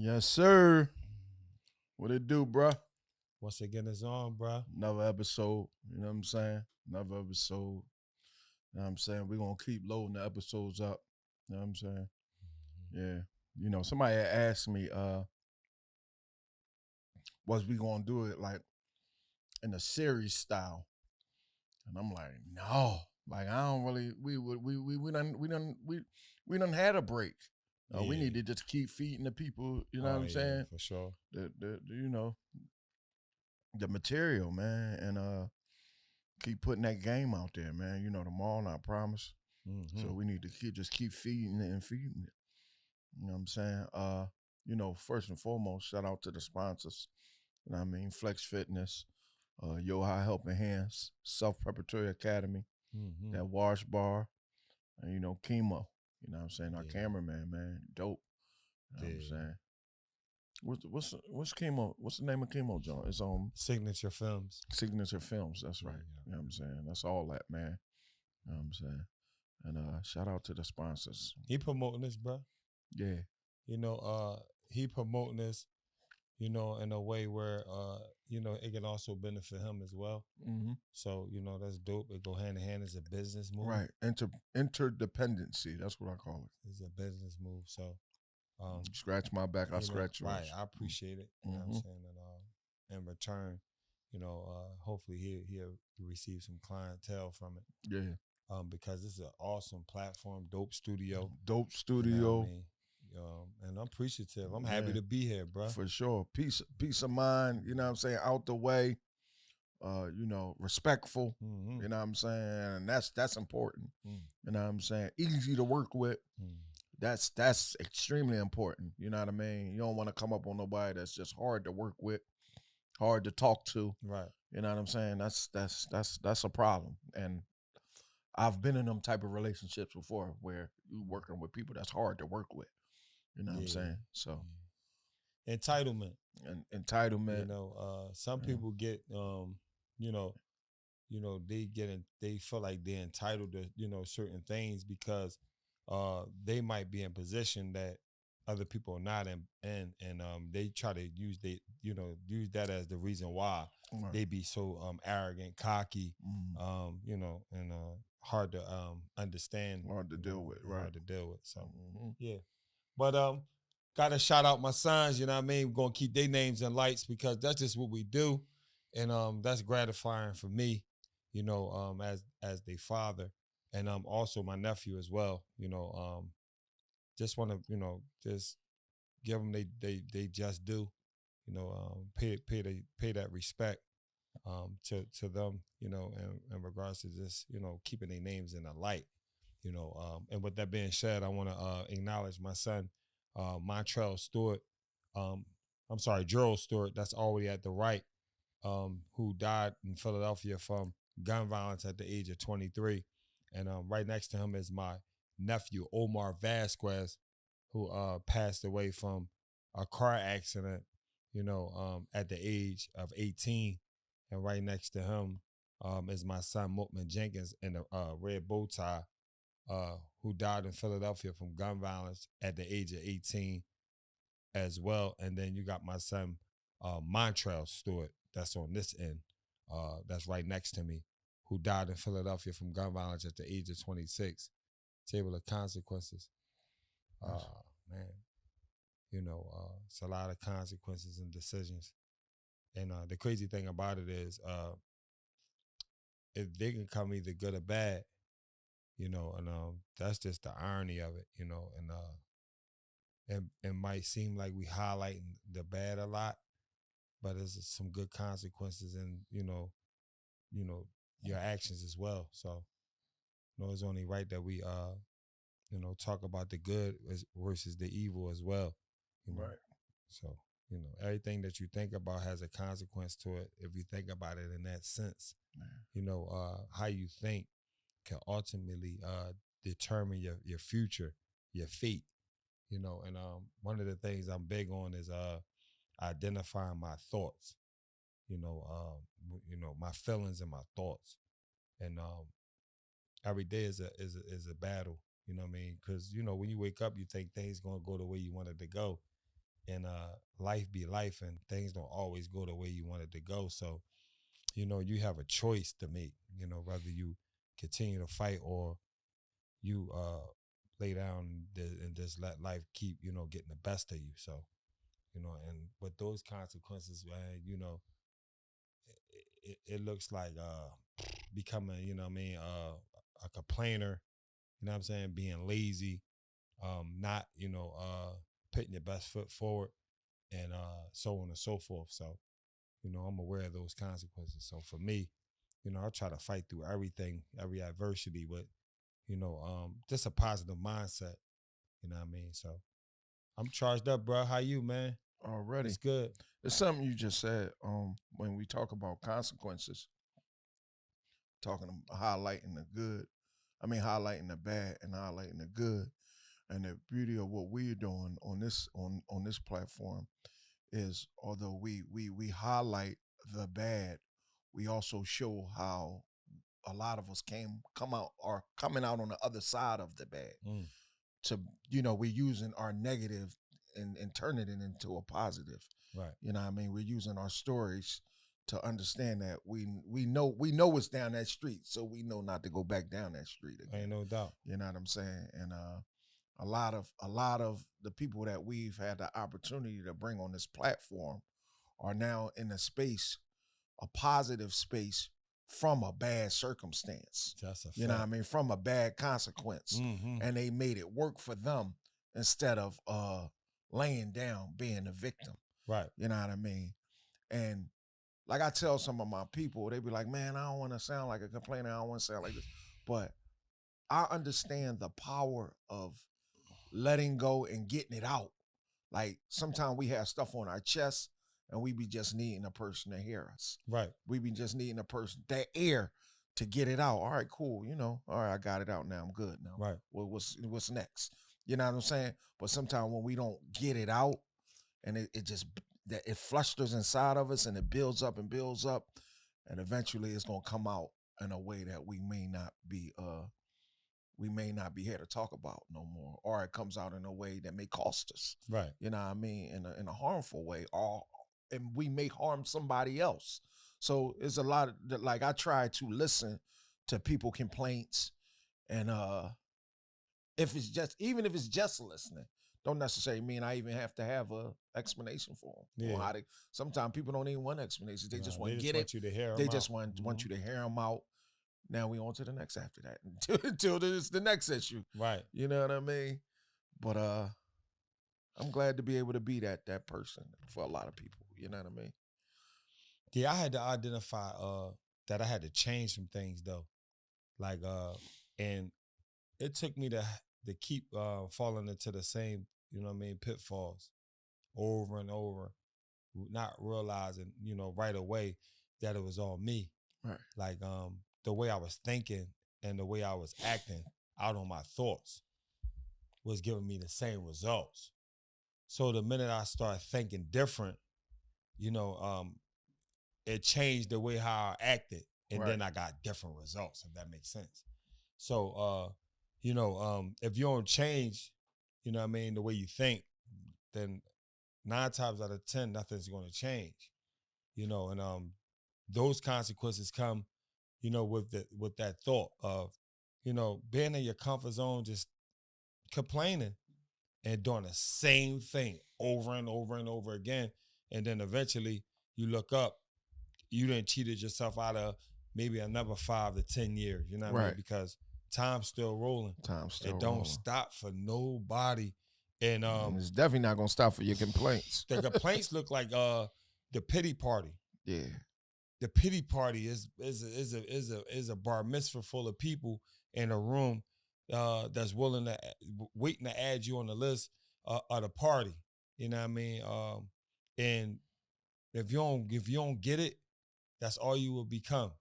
Yes, sir. What it do, bruh? Once again, it's on, bro. Another episode. You know what I'm saying? Another episode. You know what I'm saying? We're going to keep loading the episodes up. You know what I'm saying? Yeah. You know, somebody had asked me, was we going to do it like in a series style? And I'm like, no. Like, I don't really, we done had a break. We need to just keep feeding the people, you know what I'm saying? For sure. You know, the material, man, and keep putting that game out there, man. You know, tomorrow, not promise. So we need to keep feeding it and feeding it. You know what I'm saying? You know, first and foremost, shout out to the sponsors. You know what I mean? Flex Fitness, Yo High Helping Hands, Self Preparatory Academy, that Wash Bar, and you know, Chemo. You know what I'm saying? Our cameraman, man, dope. You know what I'm saying? What's Chemo? What's the name of Chemo, John? It's on Signature Films. Signature Films. That's right. You know what I'm saying? That's all that, man. You know what I'm saying? And shout out to the sponsors. He promoting this, bro. Yeah. You know, he promoting this, you know, in a way where, you know, it can also benefit him as well. Mm-hmm. So, you know, that's dope. It go hand in hand as a business move. Right. Interdependency. That's what I call it. It's a business move. So, scratch my back, I scratch yours. Right. I appreciate it. You know what I'm saying? And in return, you know, hopefully he'll receive some clientele from it. Yeah. Because this is an awesome platform, dope studio. Dope studio. You know what I mean? And I'm appreciative. I'm happy to be here, bro. For sure. Peace of mind, you know what I'm saying, out the way. You know, respectful. You know what I'm saying? And that's important. You know what I'm saying? Easy to work with. That's extremely important. You know what I mean? You don't want to come up on nobody that's just hard to work with, hard to talk to. Right. You know what I'm saying? That's a problem. And I've been in them type of relationships before where you working with people that's hard to work with. You know what I'm saying? So entitlement. And entitlement. You know, some people get you know, they feel like they're entitled to, you know, certain things because they might be in position that other people are not in, and they try to use that as the reason why they be so arrogant, cocky, you know, and hard to understand, hard to deal with, right? Hard to deal with. So yeah, but gotta shout out my sons. You know what I mean? We're gonna keep their names in lights because that's just what we do, and that's gratifying for me, you know, as their father, and also my nephew as well. You know, just want to, you know, just give them they just do, you know, pay that respect to them, you know, in regards to just, you know, keeping their names in the light, you know. And with that being said, I want to acknowledge my son, Montrell Stewart. I'm sorry, Gerald Stewart. That's already at the right, who died in Philadelphia from gun violence at the age of 23. And right next to him is my nephew, Omar Vasquez, who passed away from a car accident, you know, at the age of 18. And right next to him is my son, Mutman Jenkins, in a red bow tie, who died in Philadelphia from gun violence at the age of 18 as well. And then you got my son, Montrell Stewart, that's on this end, that's right next to me, who died in Philadelphia from gun violence at the age of 26. Table of consequences. Man, you know, it's a lot of consequences and decisions. And the crazy thing about it is, they can come either good or bad, you know, and that's just the irony of it, you know, and it might seem like we highlighting the bad a lot, but there's some good consequences and, you know, your actions as well. So, you know, it's only right that we, you know, talk about the good versus the evil as well. You know? Right. So, you know, everything that you think about has a consequence to it if you think about it in that sense. You know, how you think can ultimately determine your future, your fate. You know, and one of the things I'm big on is identifying my thoughts. You know, my feelings and my thoughts, and every day is a battle. You know what I mean? Because, you know, when you wake up, you think things gonna go the way you wanted to go, and life be life, and things don't always go the way you want it to go. So, you have a choice to make, whether you continue to fight or you lay down and just let life keep, getting the best of you. So, and with those consequences, man, it looks like becoming, a complainer, being lazy, not, putting your best foot forward, and so on and so forth. So, I'm aware of those consequences. So for me, I try to fight through everything, every adversity with, just a positive mindset. You know what I mean? So I'm charged up, bro. How you, man? Already. It's good. It's something you just said. When we talk about consequences, highlighting the good, highlighting the bad and highlighting the good. And the beauty of what we're doing on this platform is, although we highlight the bad, we also show how a lot of us are coming out on the other side of the bad. To we're using our negative and turning it into a positive. Right. We're using our stories to understand that we know what's down that street, so we know not to go back down that street again. Ain't no doubt. You know what I'm saying? And a lot of the people that we've had the opportunity to bring on this platform are now in a positive space from a bad circumstance. That's a fact. You know what I mean? From a bad consequence. Mm-hmm. And they made it work for them instead of laying down, being a victim. Right. You know what I mean? And like I tell some of my people, they be like, man, I don't want to sound like a complainer. I don't want to sound like this. But I understand the power of letting go and getting it out. Like sometimes we have stuff on our chest and we be just needing a person to hear us. Right. We be just needing a person, that air to get it out. All right, cool. All right, I got it out now. I'm good now. Right. Well, what's next? You know what I'm saying? But sometimes when we don't get it out and it flusters inside of us and it builds up and eventually it's going to come out in a way that we may not be here to talk about no more, or it comes out in a way that may cost us. Right. You know what I mean? In a harmful way, and we may harm somebody else. So it's a lot of, like, I try to listen to people complaints, and even if it's just listening, don't necessarily mean I even have to have a explanation for them. Yeah. Sometimes people don't even want explanations. They just want to get it. You to hear they them just out. want you to hear them out. Now we on to the next after that until there's the next issue. Right. You know what I mean? But I'm glad to be able to be that person for a lot of people. You know what I mean? Yeah, I had to identify that I had to change some things though. Like and it took me to keep falling into the same, pitfalls over and over, not realizing, right away that it was all me. Right. Like the way I was thinking and the way I was acting out on my thoughts was giving me the same results. So the minute I started thinking different, it changed the way how I acted, and then I got different results, if that makes sense. So, if you don't change, the way you think, then 9 times out of 10, nothing's going to change, and those consequences come, with that thought of, being in your comfort zone, just complaining and doing the same thing over and over and over again. And then eventually you look up, you done cheated yourself out of maybe another 5 to 10 years, you know what I mean? Because time's still rolling. It don't stop for nobody. And it's definitely not gonna stop for your complaints. The complaints look like the pity party. Yeah. The pity party is a bar mitzvah full of people in a room that's waiting to add you on the list of the party. You know what I mean? And if you don't get it, that's all you will become.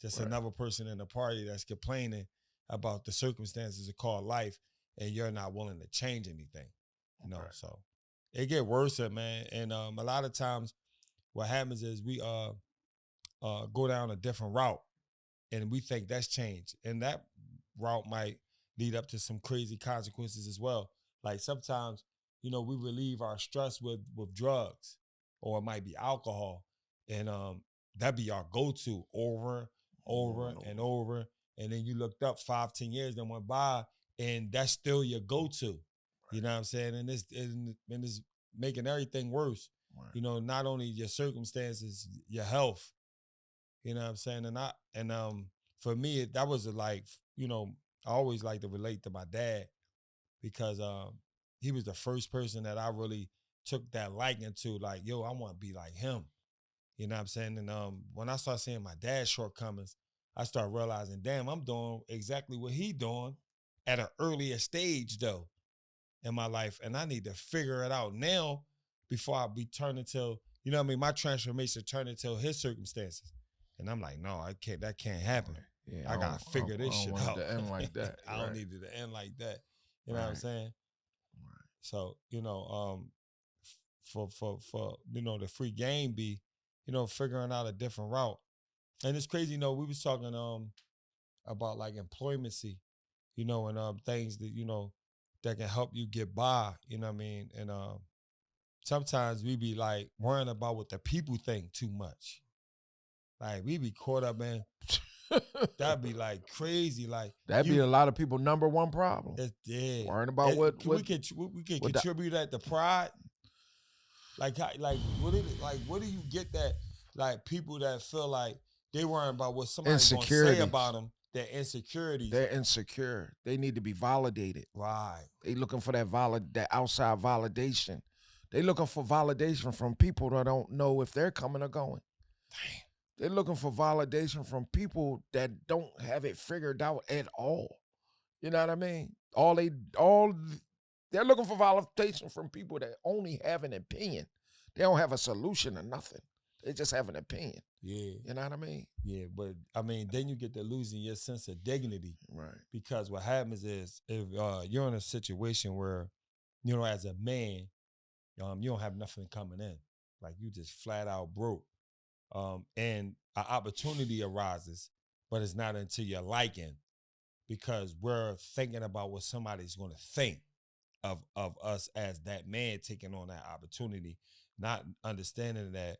Just another person in the party that's complaining about the circumstances of called life, and you're not willing to change anything. So it get worse, man. And a lot of times what happens is we go down a different route and we think that's change. And that route might lead up to some crazy consequences as well. Like sometimes we relieve our stress with drugs, or it might be alcohol. And that'd be our go-to over and over. And then you looked up 5-10 years then went by, and that's still your go-to. You know what I'm saying? And it's making everything worse. Right. Not only your circumstances, your health. You know what I'm saying? And for me, that was I always like to relate to my dad, because he was the first person that I really took that liking to, like, yo, I want to be like him. You know what I'm saying? And when I started seeing my dad's shortcomings, I started realizing, damn, I'm doing exactly what he doing at an earlier stage, though, in my life. And I need to figure it out now before I be turning to, my transformation turned into his circumstances. And I'm like, no, that can't happen. Yeah, I got to figure this shit out. To end like that. I don't need it to end like that. You know what I'm saying? Right. So, for the free game be, figuring out a different route. And it's crazy, we was talking about like employmency, and things that, that can help you get by, you know what I mean? And sometimes we be like worrying about what the people think too much. Like we be caught up in that'd be like crazy. Like that'd be a lot of people's number one problem. Yeah. Worrying about what we can contribute that to pride. Like what do you get that, like, people that feel like they worrying about what somebody's gonna say about them, their insecurities. They're insecure. They need to be validated. Right. They looking for that outside validation. They looking for validation from people that don't know if they're coming or going. Damn. They're looking for validation from people that don't have it figured out at all. You know what I mean? They're looking for validation from people that only have an opinion. They don't have a solution or nothing. They just have an opinion. Yeah. You know what I mean? Yeah, but I mean, then you get to losing your sense of dignity. Right. Because what happens is, if you're in a situation where, as a man, you don't have nothing coming in. Like you just flat out broke. And an opportunity arises, but it's not until your liking, because we're thinking about what somebody's going to think of us as that man taking on that opportunity, not understanding that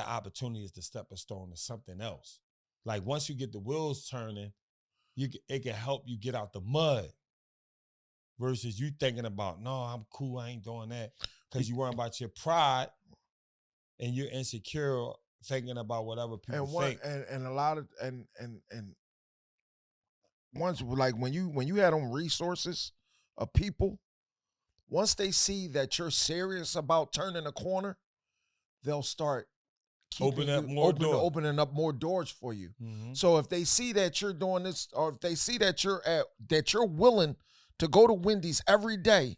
opportunity is the stepping stone to something else. Like once you get the wheels turning, it can help you get out the mud, versus you thinking about, no, I'm cool, I ain't doing that, because you worrying about your pride and you're insecure, thinking about whatever people think. And a lot of and once, like when you had on resources of people, once they see that you're serious about turning a corner, they'll start opening up more doors for you. Mm-hmm. So if they see that you're doing this, or if they see that you're willing to go to Wendy's every day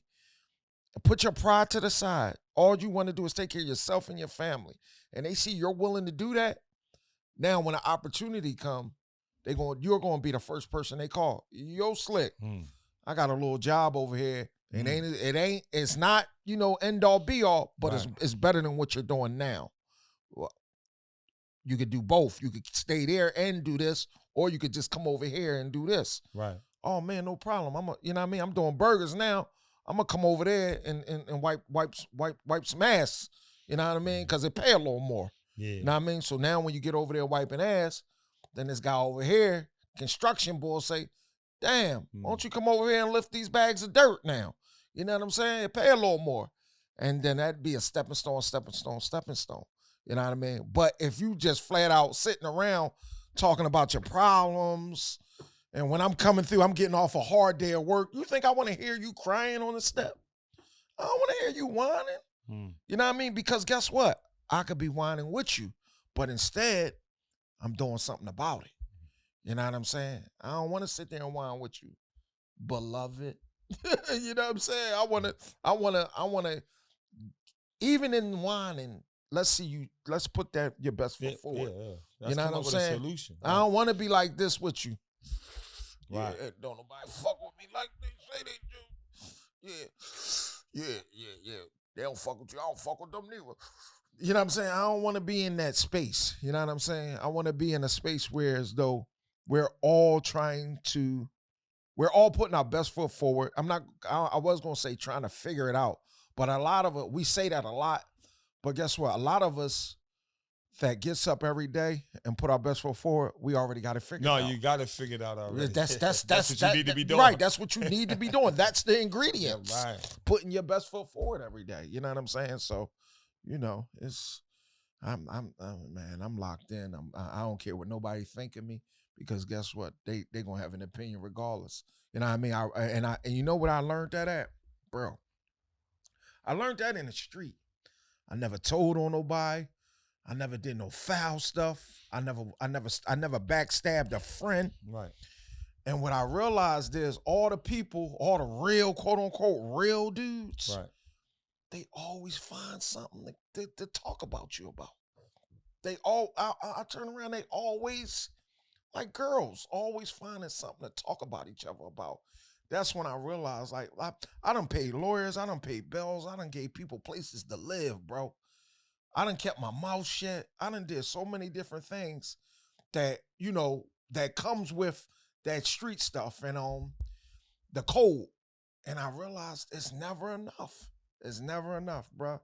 and put your pride to the side, all you want to do is take care of yourself and your family, and they see you're willing to do that, now when an opportunity comes, you're going to be the first person they call. Yo, Slick, I got a little job over here. It's not, end all be all, but right. It's better than what you're doing now. Well, you could do both. You could stay there and do this, or you could just come over here and do this. Right. Oh man, no problem. I'm doing burgers now. I'm gonna come over there and wipe some ass. You know what I mean? Because they pay a little more. Yeah. You know what I mean? So now when you get over there wiping ass, then this guy over here, construction boy, say, damn, why don't you come over here and lift these bags of dirt now? You know what I'm saying? They pay a little more. And then that'd be a stepping stone. You know what I mean? But if you just flat out sitting around talking about your problems, and when I'm coming through, I'm getting off a hard day of work, you think I want to hear you crying on the step? I don't want to hear you whining. You know what I mean? Because guess what? I could be whining with you, but instead, I'm doing something about it. You know what I'm saying? I don't want to sit there and whine with you, beloved. You know what I'm saying? I want to, even in whining, let's put your best foot forward. Yeah. You know what I'm saying? Solution. I don't want to be like this with you. Right. Yeah, don't nobody fuck with me like they say they do. Yeah. They don't fuck with you. I don't fuck with them neither. You know what I'm saying? I don't want to be in that space. You know what I'm saying? I want to be in a space where as though we're all putting our best foot forward. I was going to say trying to figure it out, But a lot of it, we say that a lot, but guess what? A lot of us that gets up every day and put our best foot forward, we already got it figured out. No, you got it figured out already. That's what you need to be doing. Right, that's what you need to be doing. That's the ingredients. Yeah, right. Putting your best foot forward every day. You know what I'm saying? So, I'm locked in. I don't care what nobody think of me, because guess what? They gonna have an opinion regardless. You know what I mean? And you know what I learned that at, bro? I learned that in the street. I never told on nobody. I never did no foul stuff. I never backstabbed a friend. Right. And what I realized is all the people, all the real, quote unquote, real dudes, right, they always find something to talk about you about. I turn around, they always, like girls, always finding something to talk about each other about. That's when I realized, like, I done paid lawyers, I done paid bills, I done gave people places to live, bro. I done kept my mouth shut. I done did so many different things that, that comes with that street stuff and the code. And I realized it's never enough. It's never enough, bro.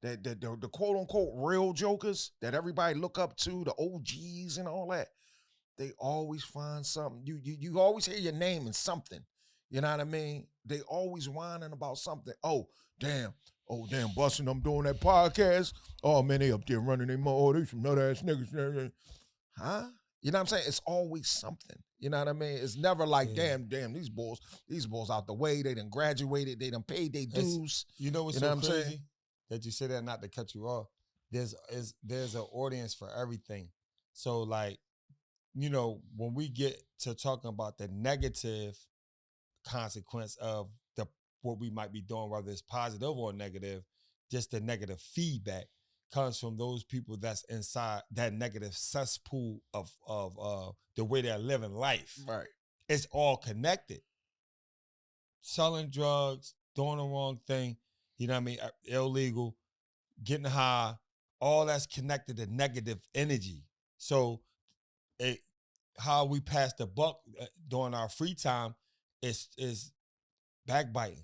The quote unquote real jokers that everybody look up to, the OGs and all that, they always find something. You always hear your name in something. You know what I mean? They always whining about something. Oh, damn, busting, I'm doing that podcast. Oh, man, they up there running their mouth. They some nut-ass niggas. Huh? You know what I'm saying? It's always something. You know what I mean? It's never like, damn, these bulls out the way. They done graduated. They done paid their dues. You know what's so crazy? That you said that, not to cut you off. There's an audience for everything. So, like, when we get to talking about the negative consequence of what we might be doing, whether it's positive or negative, just the negative feedback comes from those people that's inside that negative cesspool of the way they're living life. Right. It's all connected. Selling drugs, doing the wrong thing, you know what I mean? Illegal, getting high, all that's connected to negative energy. So how we pass the buck during our free time is backbiting,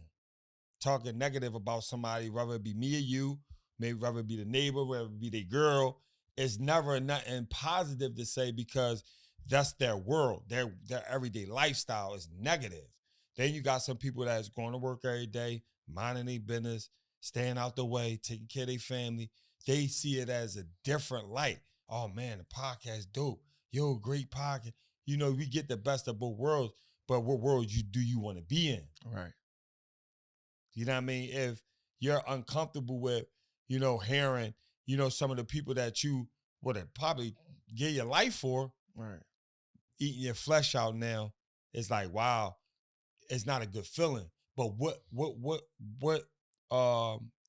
talking negative about somebody, whether it be me or you, maybe whether it be the neighbor, whether it be their girl. It's never nothing positive to say, because that's their world. Their everyday lifestyle is negative. Then you got some people that's going to work every day, minding their business, staying out the way, taking care of their family. They see it as a different light. Oh man, the podcast dope. Yo, great podcast. We get the best of both worlds, but what world do you want to be in? Right. You know what I mean? If you're uncomfortable with, hearing, some of the people that you would have probably give your life for, right, eating your flesh out now, it's like, wow, it's not a good feeling. But what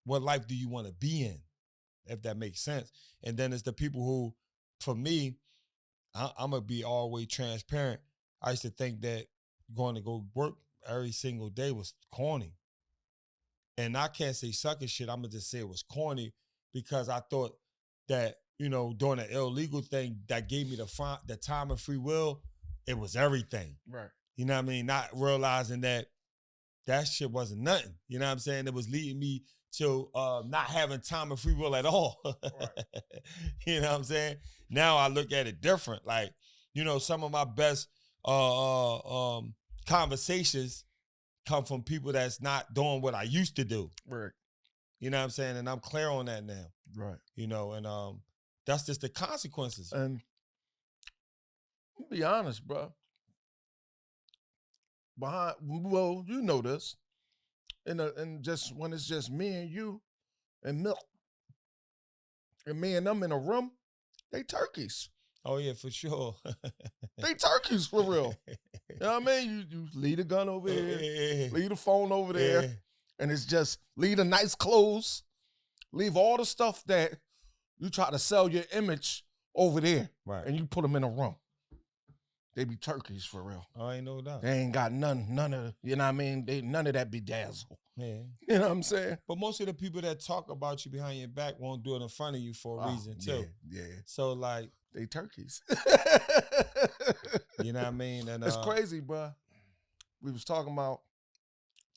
life do you want to be in, if that makes sense? And then it's the people who, for me, I'm gonna be always transparent. I used to think that going to go work every single day was corny. And I can't say sucker shit. I'm going to just say it was corny, because I thought that, doing an illegal thing that gave me the time of free will, it was everything. Right. You know what I mean? Not realizing that shit wasn't nothing. You know what I'm saying? It was leading me to not having time of free will at all. Right. You know what I'm saying? Now I look at it different. Like, some of my best conversations come from people that's not doing what I used to do. Right. You know what I'm saying? And I'm clear on that now. Right. And that's just the consequences. And I'll be honest, bro. You know this. And just when it's just me and you and Milk, and me and them in a room, they turkeys. Oh, yeah, for sure. They turkeys, for real. You know what I mean? You leave the gun over here, leave the phone over there, and it's just leave the nice clothes, leave all the stuff that you try to sell your image over there, right? And you put them in a room. They be turkeys, for real. Oh, ain't no doubt. They ain't got none of, you know what I mean? None of that bedazzle. Yeah. You know what I'm saying? But most of the people that talk about you behind your back won't do it in front of you for a reason, too. Yeah. So, like, they turkeys. You know what I mean? And it's crazy, bro. We was talking about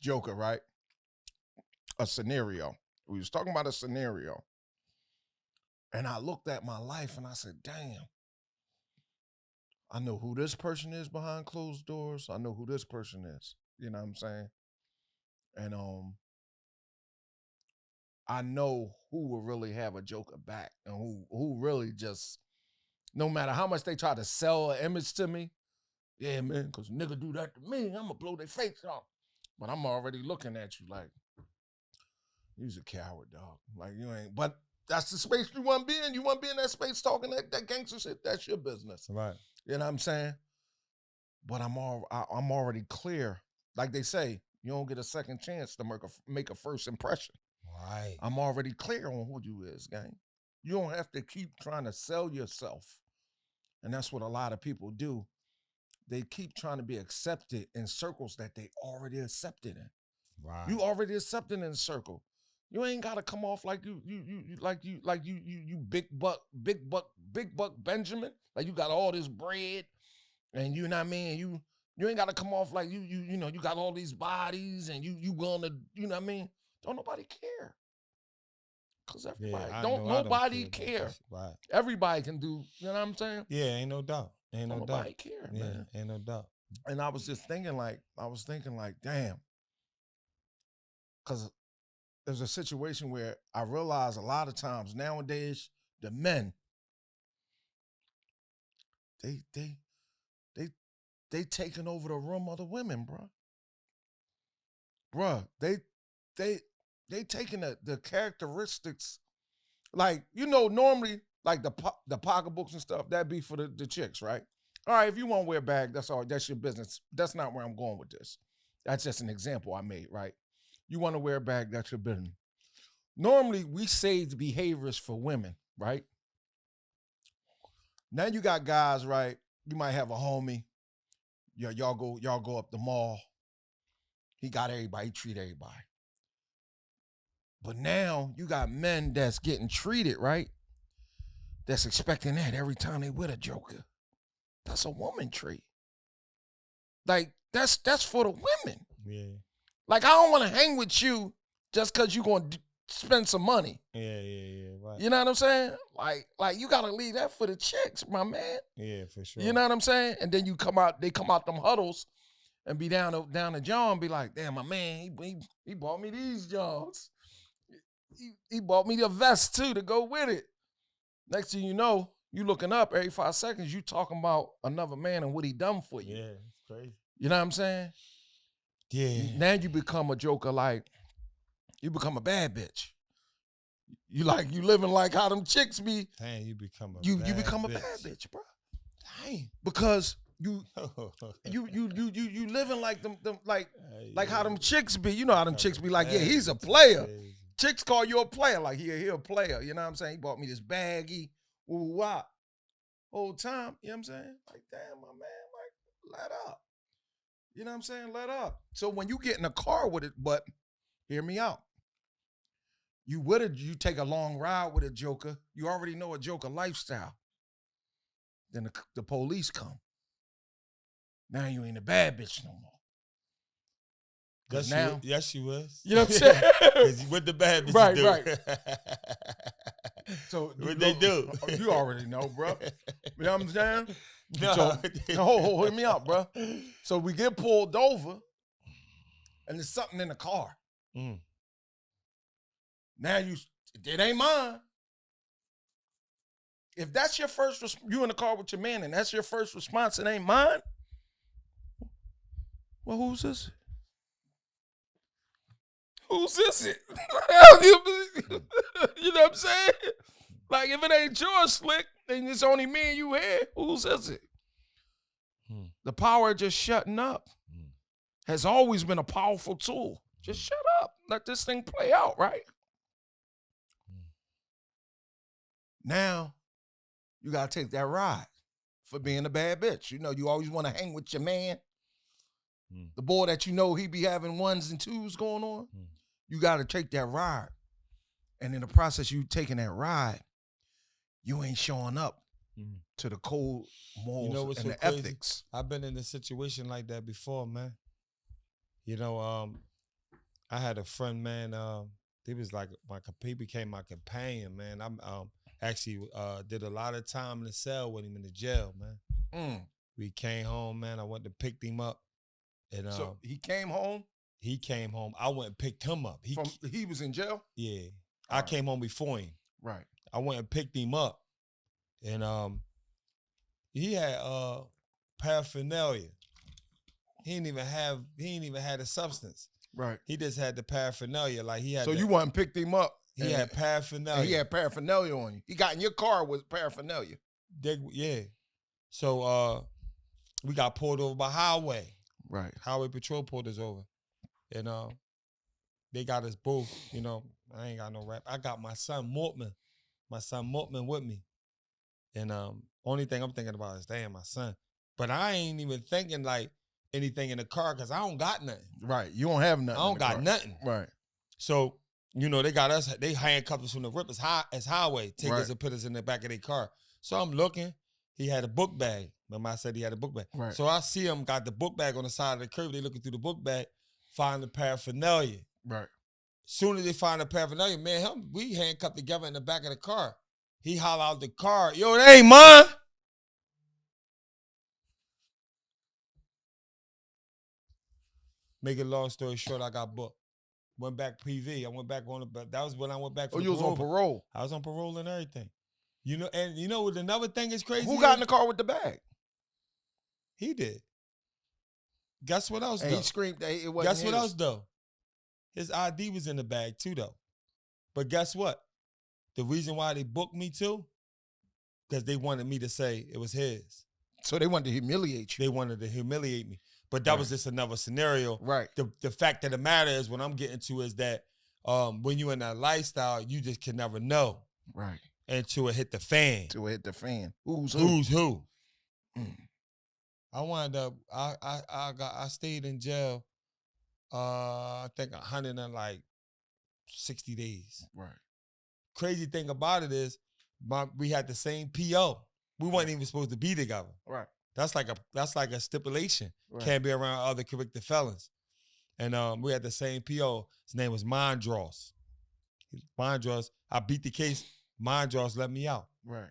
Joker, right? a scenario. We was talking about a scenario. And I looked at my life and I said, damn, I know who this person is behind closed doors. I know who this person is. You know what I'm saying? And I know who will really have a joker back and who really just, no matter how much they try to sell an image to me, yeah, man, because nigga do that to me, I'm going to blow their face off. But I'm already looking at you like, you's a coward, dog. Like, you ain't, but that's the space you want to be in. You want to be in that space talking that gangster shit, that's your business. Right. You know what I'm saying? But I'm already clear. Like they say, you don't get a second chance to make a first impression. Right. I'm already clear on who you is, gang. You don't have to keep trying to sell yourself. And that's what a lot of people do. They keep trying to be accepted in circles that they already accepted in. Right. You already accepted in a circle. You ain't gotta come off like you big buck Benjamin. Like you got all this bread, and you know what I mean. You ain't gotta come off like you know you got all these bodies, and you gonna you know what I mean. Don't nobody care, cause everybody nobody care. Right. Everybody can do. You know what I'm saying? Yeah, ain't no doubt. Ain't no doubt. Nobody care, man. Ain't no doubt. And I was just thinking like, damn, cause there's a situation where I realize a lot of times nowadays the men they taking over the room of the women, bro. Bruh, they taking the characteristics, like, you know, normally like the pocketbooks and stuff, that'd be for the chicks, right? All right, if you want to wear a bag, that's all. That's your business. That's not where I'm going with this. That's just an example I made, right? You want to wear a bag, that's your business. Normally, we save behaviors for women, right? Now you got guys, right? You might have a homie. Y'all go up the mall. He got everybody, he treat everybody. But now you got men that's getting treated, right? That's expecting that every time they with a joker. That's a woman trait. Like, that's for the women. Yeah. Like, I don't want to hang with you just because you're going to spend some money. Yeah, right. You know what I'm saying? Like you got to leave that for the chicks, my man. Yeah, for sure. You know what I'm saying? And then they come out them huddles and be down to John and be like, damn, my man, he bought me these Johns. He bought me a vest too to go with it. Next thing you know, you looking up every 5 seconds, you talking about another man and what he done for you. Yeah, it's crazy. You know what I'm saying? Yeah. Now you become a joker, like, you become a bad bitch. You living like how them chicks be. Dang, you become a bad bitch, bro. Dang. Because you living like them like how them chicks be. You know how them chicks be like, yeah, he's a player. Chicks call you a player, like he a player. You know what I'm saying? He bought me this baggie. Ooh-wah. Whole time, you know what I'm saying? Like, damn, my man, like, let up. You know what I'm saying? Let up. So when you get in a car with it, but hear me out. You take a long ride with a joker. You already know a joker lifestyle. Then the police come. Now you ain't a bad bitch no more. Yes, she was. You know what I'm saying? Because what the bad bitches do. Right. So what they do? You already know, bro. You know what I'm saying? No. So, hear me out, bro. So we get pulled over, and there's something in the car. Mm. Now it ain't mine. If that's your first, you in the car with your man, and that's your first response, it ain't mine. Well, who's this? Who's this? You know what I'm saying? Like, if it ain't yours, Slick, and it's only me and you here, who's this? The power of just shutting up has always been a powerful tool. Just shut up. Let this thing play out, right? Now, you got to take that ride for being a bad bitch. You know, you always want to hang with your man. The boy that you know he be having ones and twos going on. You got to take that ride. And in the process, you taking that ride, you ain't showing up to the code, morals, and the ethics. I've been in a situation like that before, man. You know, I had a friend, man. He was like he became my companion, man. I'm actually did a lot of time in the cell with him in the jail, man. We came home, man. I went to pick him up, and so he came home. He came home. I went and picked him up. He was in jail. Yeah, I came home before him. Right. I went and picked him up, and he had paraphernalia. He ain't even had a substance. Right. He just had the paraphernalia. Like he had. So you went and picked him up. He had paraphernalia. He had paraphernalia on you. He got in your car with paraphernalia. Yeah. So we got pulled over by highway. Right. Highway patrol pulled us over, and they got us both. You know, I ain't got no rap. I got my son Mortman with me, and only thing I'm thinking about is damn my son. But I ain't even thinking like anything in the car because I don't got nothing. Right. You don't have nothing. I don't got nothing. Right. So, you know, they got us, they handcuffed us from the rip as highway, take us and put us in the back of their car. So I'm looking, he had a book bag. Remember I said he had a book bag. Right. So I see him got the book bag on the side of the curb. They looking through the book bag, find the paraphernalia. Right. Soon as they find the paraphernalia, man, we handcuffed together in the back of the car. He holler out the car, yo, that ain't mine. Make a long story short, I got booked. Went back PV. I went back on the. That was when I went back. You was on parole. I was on parole and everything. You know, and you know what? Another thing is crazy. Who got in the car with the bag? He did. Guess what else? And though? He screamed that it wasn't. Guess what else though? His ID was in the bag too though. But guess what? The reason why they booked me too, because they wanted me to say it was his. So they wanted to humiliate you. They wanted to humiliate me. But that was just another scenario. Right. The fact of the matter is, what I'm getting to is that when you're in that lifestyle, you just can never know. Right. Until it hit the fan. Who's who? I wound up. I stayed in jail. I think 160 days. Right. Crazy thing about it is, we had the same PO. We weren't even supposed to be together. Right. That's like a stipulation. Right. Can't be around other convicted felons. And we had the same PO. His name was Mondros. Mondros. I beat the case. Mondros let me out. Right.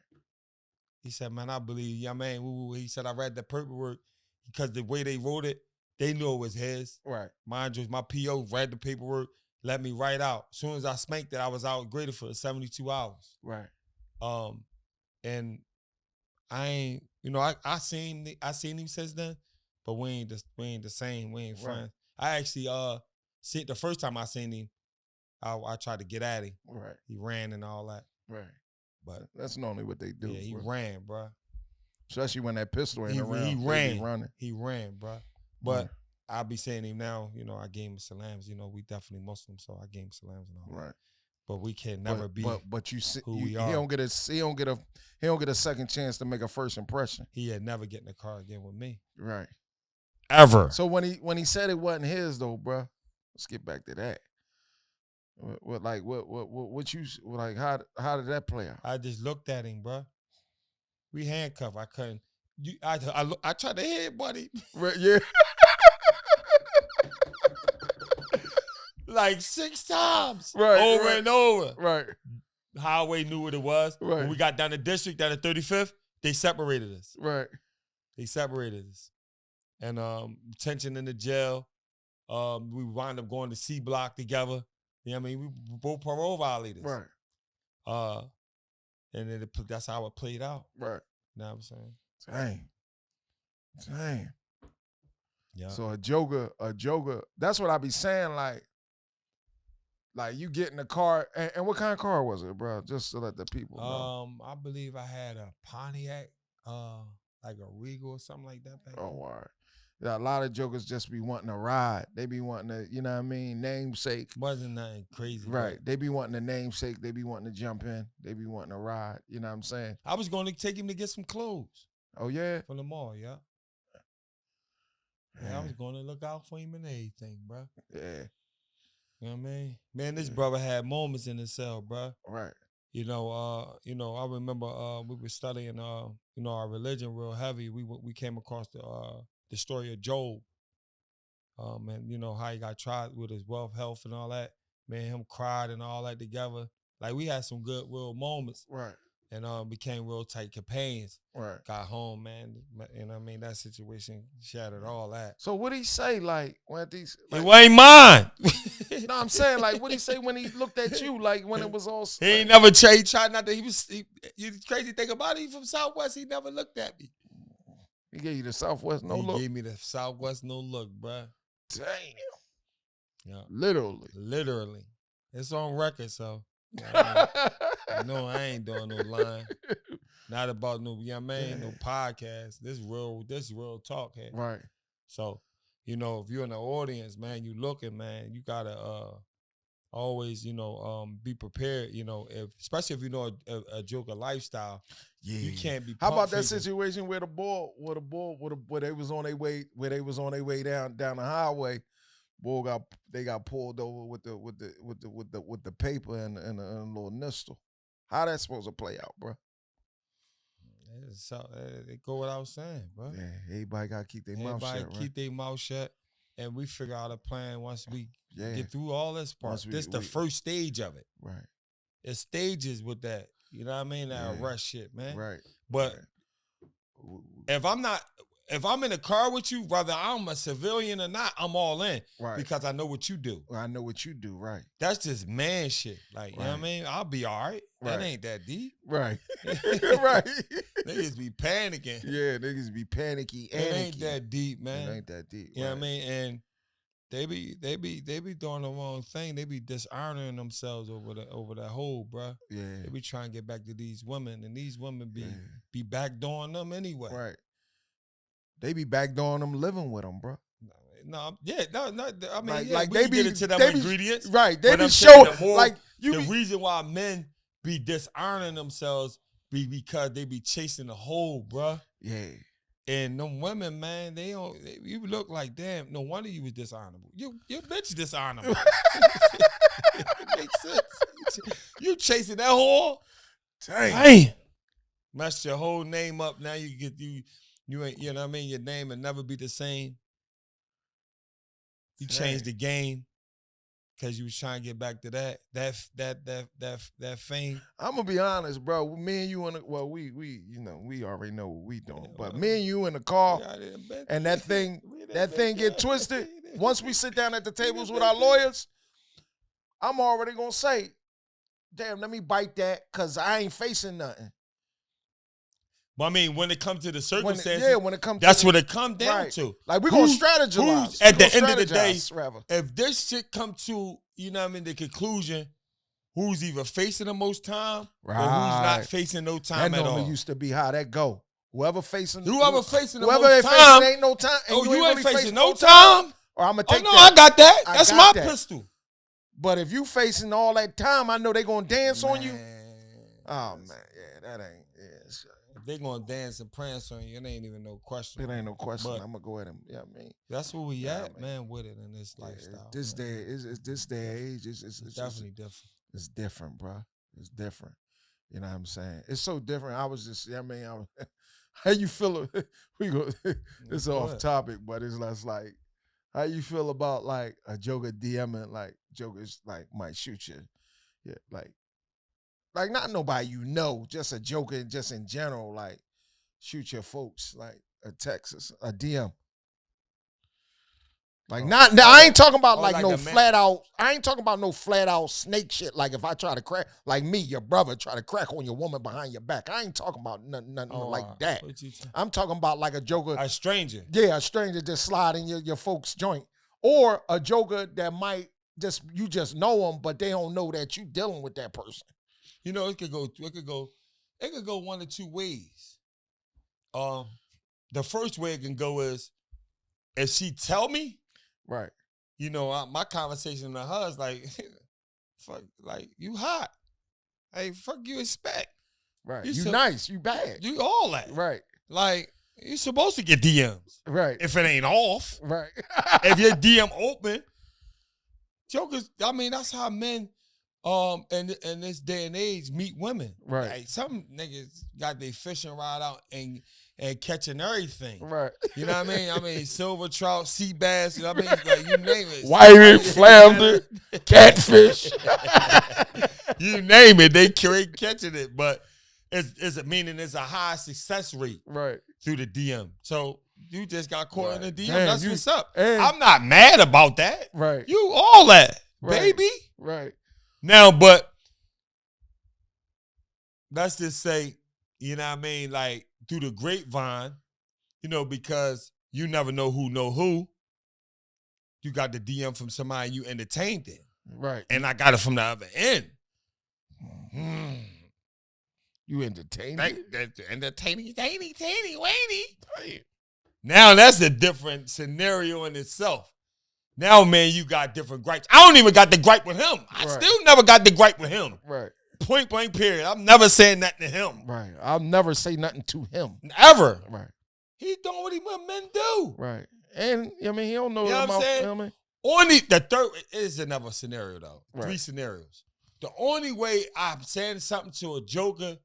He said, man, I believe you. Man, he said, I read the paperwork because the way they wrote it, they knew it was his. Right. Mondros, my PO, read the paperwork, let me right out. As soon as I spanked it, I was out graded for 72 hours. Right. And I ain't, you know, I seen him since then, but we ain't the same. We ain't friends. I actually see the first time I seen him, I tried to get at him. Right. He ran and all that. Right. But that's normally what they do. Yeah, he ran, bro. Especially when that pistol ain't around. He ran, bro. But I'll be saying him now, you know, I gave him salams. You know, we definitely Muslim, so I gave him salams and all that. Right. But we can never be. But you see, who we he are. don't get a second chance to make a first impression. He had never get in the car again with me. Right. Ever. So when he said it wasn't his though, bro. Let's get back to that. How did that play out? I just looked at him, bro. We handcuffed. I couldn't. I tried to hit, buddy. Right, yeah. Like 6 times. Right. Over and over. Right. Highway knew what it was. Right. When we got down the district, down to 35th, they separated us. Right. They separated us. And tension in the jail. We wound up going to C Block together. You know what I mean? We both parole violators. Right. And then that's how it played out. Right. You know what I'm saying? Dang. Yeah. So a joker, that's what I be saying, like you get in the car, and what kind of car was it, bro? Just to let the people know. I believe I had a Pontiac, like a Regal or something like that back then. All right. Yeah, a lot of jokers just be wanting to ride. They be wanting to, you know what I mean, namesake. Wasn't nothing crazy. Right. They be wanting the namesake. They be wanting to jump in. They be wanting to ride. You know what I'm saying? I was going to take him to get some clothes. Oh, yeah? From the mall, yeah. Yeah, I was going to look out for him and everything, bro. Yeah. You know what I mean? Man, this brother had moments in the cell, bro. Right. You know, I remember we were studying, our religion real heavy. We came across the story of Job. And you know how he got tried with his wealth, health, and all that. Me and him cried and all that together. Like we had some good, real moments. Right. And became real tight companions. Right. Got home, man. You know what I mean? That situation shattered all that. So what he say, like, when these... Like, it ain't mine. No, I'm saying, like, what he say when he looked at you, like, when it was all... He ain't never tried not to... The crazy thing about it, he from Southwest, he never looked at me. He gave you the Southwest no look? He gave me the Southwest no look, bruh. Damn. Yeah. Literally. It's on record, so... I know I ain't doing no line. Not about no, you know what I mean? No podcast. This real talk here. Right. So, you know, if you're in the audience, man, you looking, man, you gotta always, you know, be prepared, you know, especially if you know a joker lifestyle. Yeah. You can't be. How about that situation where they was on their way down the highway? They got pulled over with the paper and a little pistol. How that supposed to play out, bro? So it go without saying, bro. Yeah, everybody got to keep their mouth shut. Everybody keep their mouth shut, and we figure out a plan once we get through all this part. This the first stage of it. Right. It's stages with that. You know what I mean? That arrest shit, man. Right. But if I'm in a car with you, whether I'm a civilian or not, I'm all in. Right. Because I know what you do. I know what you do, right. That's just man shit. Like, you know what I mean? I'll be all right. That ain't that deep. Right. Right. Niggas be panicking. Yeah, niggas be panicky. It ain't that deep, man. It ain't that deep. You know what I mean? And they be doing the wrong thing. They be dishonoring themselves over that hole, bruh. Yeah. They be trying to get back to these women, and these women be backdooring them anyway. Right. They be backdooring them, living with them, bro. No, yeah, no. I mean, like we they be get into them ingredients, right? They be showing like the reason why men be dishonoring themselves be because they be chasing the hole, bro. Yeah. And them women, man, you look like, damn, no wonder you was dishonorable. Your bitch dishonorable. It makes sense. You chasing that hole? Damn. Messed your whole name up. Now you ain't, you know what I mean? Your name will never be the same. You changed the game because you was trying to get back to that fame. I'm gonna be honest, bro. Me and you we you know, we already know what we doing. But me and you in the car and that thing get twisted. Once we sit down at the tables with our lawyers, I'm already gonna say, damn, let me bite that because I ain't facing nothing. But I mean, when it comes to the circumstances, when it comes, that's what it comes down to. Like we're gonna strategize. At the end of the day, if this shit come to, you know what I mean, the conclusion, who's either facing the most time or who's not facing no time at all. That normally used to be how that go. Whoever facing the most time, ain't no time. Oh, you ain't facing no time. Or I'm gonna take. Oh no, I got that. That's my pistol. But if you facing all that time, I know they gonna dance on you. Oh man, yeah, that ain't. They gonna dance and prance on you. It ain't even no question. It ain't no question. I'm gonna go ahead and I mean. That's where we at, man, with it in this lifestyle. This day age. It's definitely different. It's different, bro. It's different. You know what I'm saying? It's so different. I was just, I mean, how you feel? We go. It's off topic, but it's less like, how you feel about like a joker DMing, like jokers like might shoot you, yeah, like not nobody you know, just a joker, just in general, like shoot your folks, like a text, a DM. Like I ain't talking about like no flat out. I ain't talking about no flat out snake shit. Like if I try to crack, like me, your brother, try to crack on your woman behind your back. I ain't talking about nothing like that. I'm talking about like a joker, a stranger. Yeah, a stranger just sliding your folks' joint, or a joker that might you just know them, but they don't know that you dealing with that person. You know, it could go one of two ways. The first way it can go is if she tell me, right? You know, my conversation with her is like, fuck, like you hot. Hey, fuck you expect. Right. You nice, you bad. You all that. Right. Like, you supposed to get DMs. Right. If it ain't off. Right. If your DM open, jokers, I mean, that's how men in this day and age meet women. Right. Like, some niggas got their fishing rod out and and catching everything. Right. You know what I mean? Silver trout, sea bass, you know what I mean? Like, you name it. Whiting, flounder, catfish. You name it, they catching it. But it's meaning it's a high success rate through the DM. So you just got caught in the DM. Damn, that's what's up. I'm not mad about that. Right. You all that, baby. Right. Now, but let's just say, you know what I mean, like through the grapevine, you know, because you never know who. You got the DM from somebody you entertained it. Right. And I got it from the other end. You entertained it? Entertaining, wainy. Now that's a different scenario in itself. Now, man, you got different gripes. I don't even got the gripe with him. I still never got the gripe with him. Right. Point blank period. I'm never saying nothing to him. Right. I'll never say nothing to him. Ever. Right. He's doing what men do. Right. And I mean, he don't know, you know what I'm saying? You know what I mean? Only the third is another scenario though. Right. 3 scenarios. The only way I'm saying something to a joker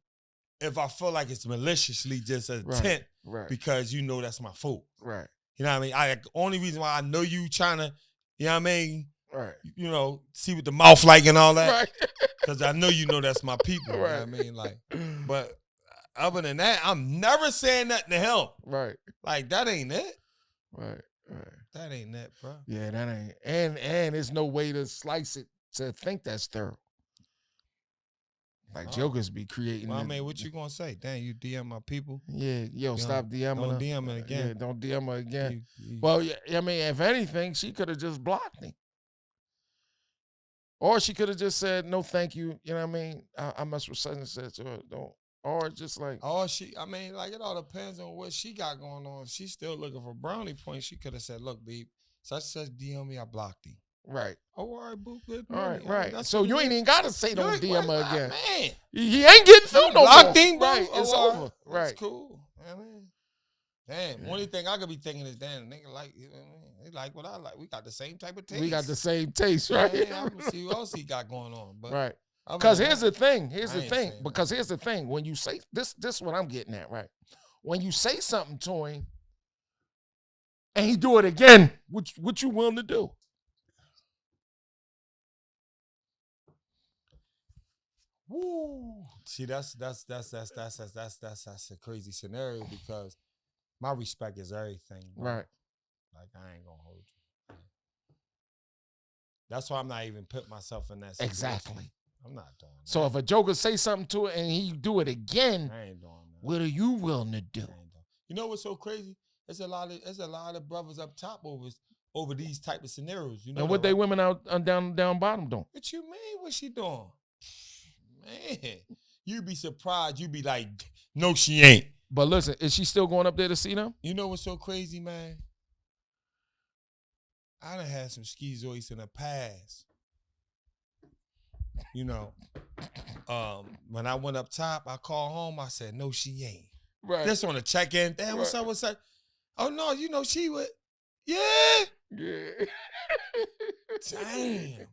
if I feel like it's maliciously just an intent, because you know that's my fault. Right. You know what I mean? Only reason why I know you trying to, you know what I mean? Right. You know, see what the mouth like and all that. Right. Because I know you know that's my people. Right. You know what I mean? Like, but other than that, I'm never saying nothing to him. Right. Like, that ain't it. Right. Right. That ain't it, bro. Yeah, that ain't. And there's no way to slice it to think that's thorough. Like jokers be creating. Well, I mean, what you gonna say? Damn, you DM my people? Yeah, yo, stop DMing her. Don't DM her again. Yeah, don't DM her again. Well, yeah, I mean, if anything, she could have just blocked me. Or she could have just said, no, thank you. You know what I mean? I mess with such and such. Or just like. I mean, like, it all depends on what she got going on. If she's still looking for brownie points, she could have said, look, babe, such DM me, I blocked him. Right. Oh, all right, boo, good. All right. So you ain't even got to say don't DM her again. Man. He ain't getting through no more. Blocked him, bro. Right. It's over. Right. That's cool. I mean, damn. Only thing I could be thinking is, damn, nigga like, he like what I like. We got the same type of taste. We got the same taste, right? Yeah, I'm gonna see what else he got going on. But right. Because here's the thing. When you say this is what I'm getting at, right? When you say something to him and he do it again, what you willing to do? Woo. See, that's a crazy scenario because my respect is everything. Bro. Right. Like, I ain't gonna hold you. That's why I'm not even putting myself in that situation. Exactly. I'm not doing that. So if a joker say something to it and he do it again, I ain't doing that. What are you willing to do? You know what's so crazy? There's a lot of brothers up top over these type of scenarios. You know. And what they women out down bottom doing? What you mean? What she doing? Man, you be surprised. You be like, no, she ain't. But listen, is she still going up there to see them? You know what's so crazy, man? I done had some schizoids in the past. You know, when I went up top, I called home. I said, no, she ain't. Right. Just on a check-in. Damn, what's up? What's up? Oh, no, you know she would. Yeah. Yeah. Damn.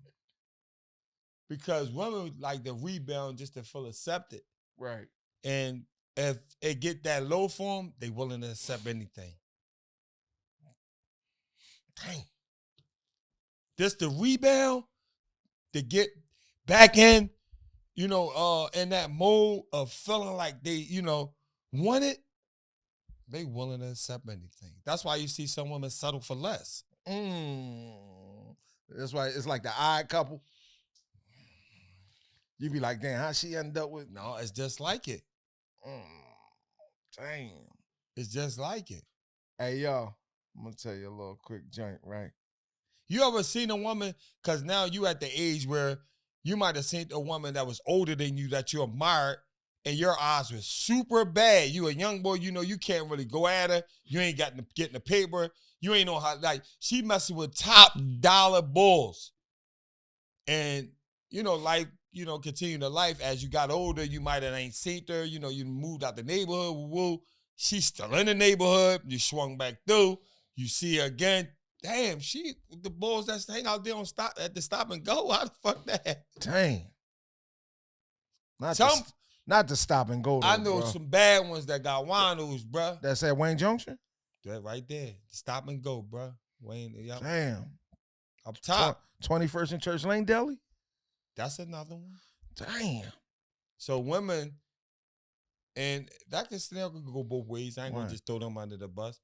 Because women like the rebound just to feel accepted. Right. And if it get that low for them, they willing to accept anything. Dang. Just the rebound to get back in, you know, in that mode of feeling like they, you know, want it, they willing to accept anything. That's why you see some women settle for less. That's why it's like the odd couple. You be like, damn, how she end up with? No, it's just like it. Damn. It's just like it. Hey, y'all, I'm going to tell you a little quick joint, right? You ever seen a woman, because now you at the age where you might have seen a woman that was older than you that you admired, and your eyes were super bad. You a young boy, you know you can't really go at her. You ain't getting the paper. You ain't know how, like, she messing with top dollar bulls. And, you know, life, you know, continue to life. As you got older, you might have ain't seen her. You know, you moved out the neighborhood. Woo. She's still in the neighborhood. You swung back through. You see her again. Damn, the bulls that's hang out there at the stop and go. How the fuck that? Dang. Not the stop and go, though, I know bro. some bad ones that got winos, bro. That's at Wayne Junction? That right there. Stop and go, bro. Wayne, yep. Damn. Up top. 21st and Church Lane Deli? That's another one. Damn. So women, and that scenario could go both ways. I ain't gonna just throw them under the bus.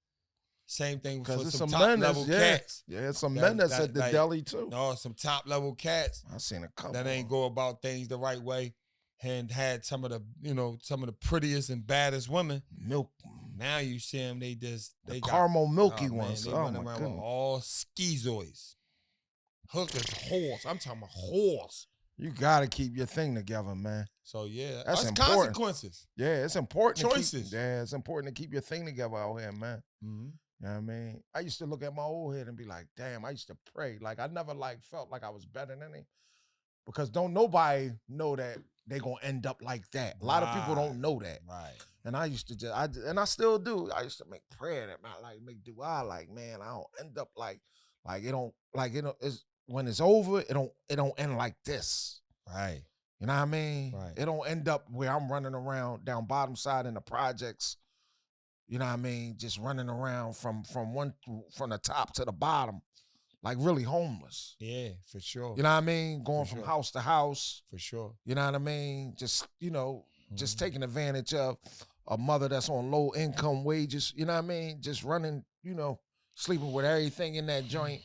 Same thing for some top level cats. Yeah, some men that's at the deli too. No, some top level cats. I seen a couple that ain't go about things the right way, and had some of the prettiest and baddest women. Milk. Now you see them, they got caramel milky ones. They running around with all schizoids, hookers, whores. I'm talking about whores. You gotta keep your thing together, man. So yeah, that's important. Consequences. Yeah, it's important. Choices. It's important to keep your thing together out here, man. Mm-hmm. You know what I mean? I used to look at my old head and be like, damn, I used to pray. Like, I never felt like I was better than him. Because don't nobody know that they gonna end up like that. A lot of people don't know that. Right. And I used to and I still do. I used to make prayer that make dua, like, man, I don't end up like it's when it's over, it don't end like this. Right. You know what I mean? Right. It don't end up where I'm running around down bottom side in the projects. You know what I mean? Just running around from the top to the bottom, like really homeless. Yeah, for sure. You know what I mean? Going from house to house. For sure. You know what I mean? Just, just taking advantage of a mother that's on low income wages. You know what I mean? Just running, sleeping with everything in that joint.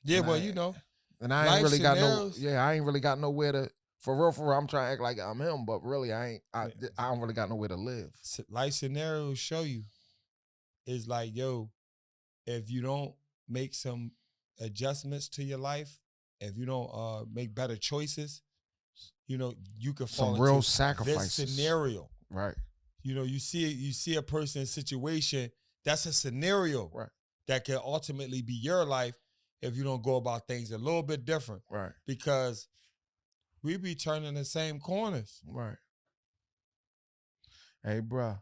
Yeah, and well, And I ain't really got I ain't really got nowhere to. For real, I'm trying to act like I'm him, but really, I don't really got nowhere to live. Life scenarios show you, is like, yo, if you don't make some adjustments to your life, if you don't make better choices, you can fall some real into sacrifices. This scenario, right? You see a person's situation. That's a scenario, right, that can ultimately be your life if you don't go about things a little bit different, right? Because we be turning the same corners. Right. Hey, bruh.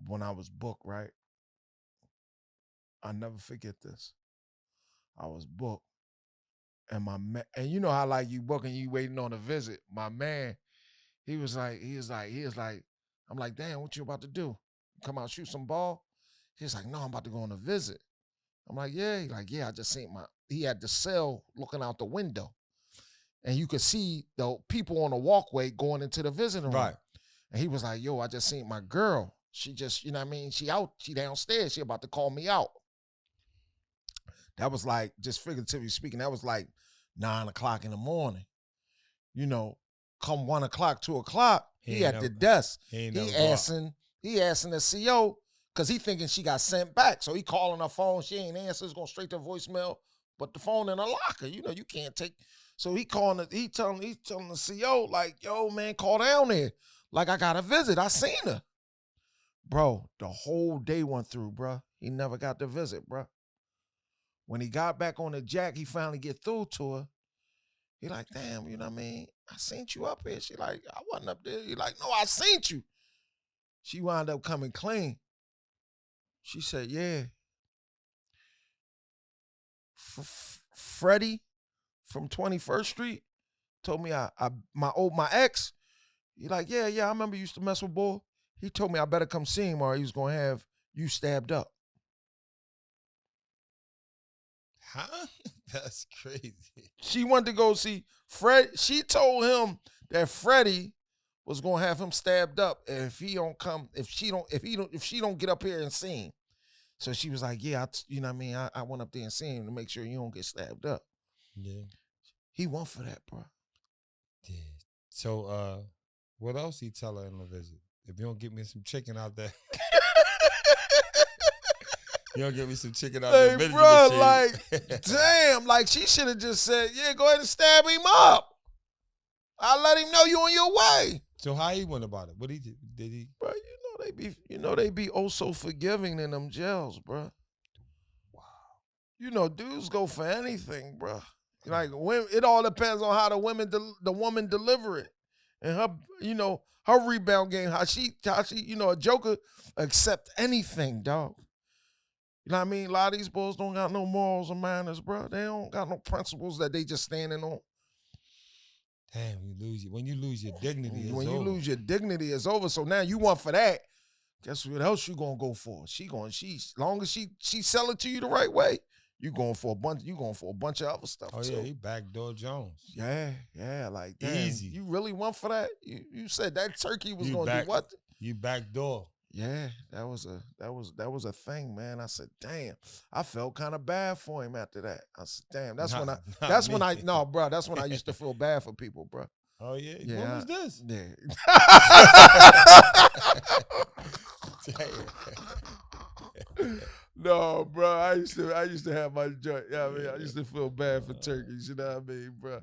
When I was booked, right? I'll never forget this. I was booked. And and you know how like you booking, you waiting on a visit. My man, he was like, I'm like, damn, what you about to do? Come out shoot some ball? He's like, no, I'm about to go on a visit. I'm like, yeah. He's like, yeah, I just seen he had the cell looking out the window. And you could see the people on the walkway going into the visiting room. Right. And he was like, yo, I just seen my girl. She just, you know what I mean? She downstairs. She about to call me out. That was like, just figuratively speaking, that was like 9 o'clock in the morning. Come 1 o'clock, 2 o'clock, he at the desk. He asking the CO, because he thinking she got sent back. So he calling her phone. She ain't answer. It's going straight to voicemail. But the phone in a locker. You can't take. So he telling the CO, like, yo, man, call down there. Like, I got a visit. I seen her. Bro, the whole day went through, bro. He never got the visit, bro. When he got back on the jack, he finally get through to her. He like, damn, you know what I mean? I seen you up here. She like, I wasn't up there. He like, no, I seen you. She wound up coming clean. She said, yeah. Freddie from 21st Street told me my ex, he like, yeah, I remember you used to mess with boy. He told me I better come see him or he was going to have you stabbed up. Huh? That's crazy. She wanted to go see Fred. She told him that Freddie was going to have him stabbed up if he don't come, if she don't get up here and see him. So she was like, yeah, you know what I mean? I went up there and seen him to make sure you don't get stabbed up. Yeah. He went for that, bro. Yeah. So what else he tell her in the visit? If you don't get me some chicken out there. You don't get me some chicken out there. Hey, bro, like, damn, like she should have just said, yeah, go ahead and stab him up. I'll let him know you on your way. So how he went about it? What he did? Did he? Bro, they be oh so forgiving in them jails, bro. Wow. Dudes go for anything, bro. Like, it all depends on how the woman deliver it. And her rebound game, how she, a joker accept anything, dog. You know what I mean? A lot of these boys don't got no morals or manners, bro. They don't got no principles that they just standing on. Damn, when you lose your dignity, it's When you over. lose your dignity, it's over. So now you want for that. Guess what else you gonna go for? Long as she sell it to you the right way, you going for a bunch of other stuff Oh too. yeah, he backdoor Jones. Yeah, like damn, Easy. you really want for that? You said that turkey was You gonna do what? You backdoor. Yeah, that was a thing, man. I said, damn, I felt kind of bad for him after that. I said, damn, that's when I used to feel bad for people, bro. Oh yeah, what was this? Yeah. No, bro. I used to have my joint. Yeah, I mean, I used to feel bad for turkeys. You know what I mean, bro?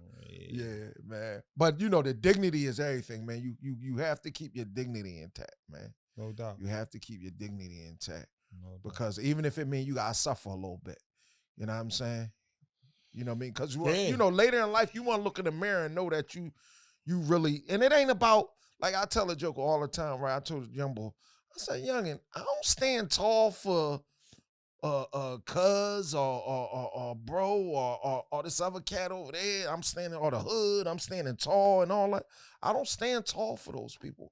Yeah, man. But you know, the dignity is everything, man. You have to keep your dignity intact, man. No doubt. You have to keep your dignity intact. No doubt. Because even if it means you gotta suffer a little bit, you know what I'm saying? You know what I mean? Because you know, later in life, you want to look in the mirror and know that you really. And it ain't about, like I tell a joke all the time, right? I told young boy, I said, youngin, I don't stand tall for cuz or bro or this other cat over there. I'm standing, or the hood. I'm standing tall and all that. I don't stand tall for those people.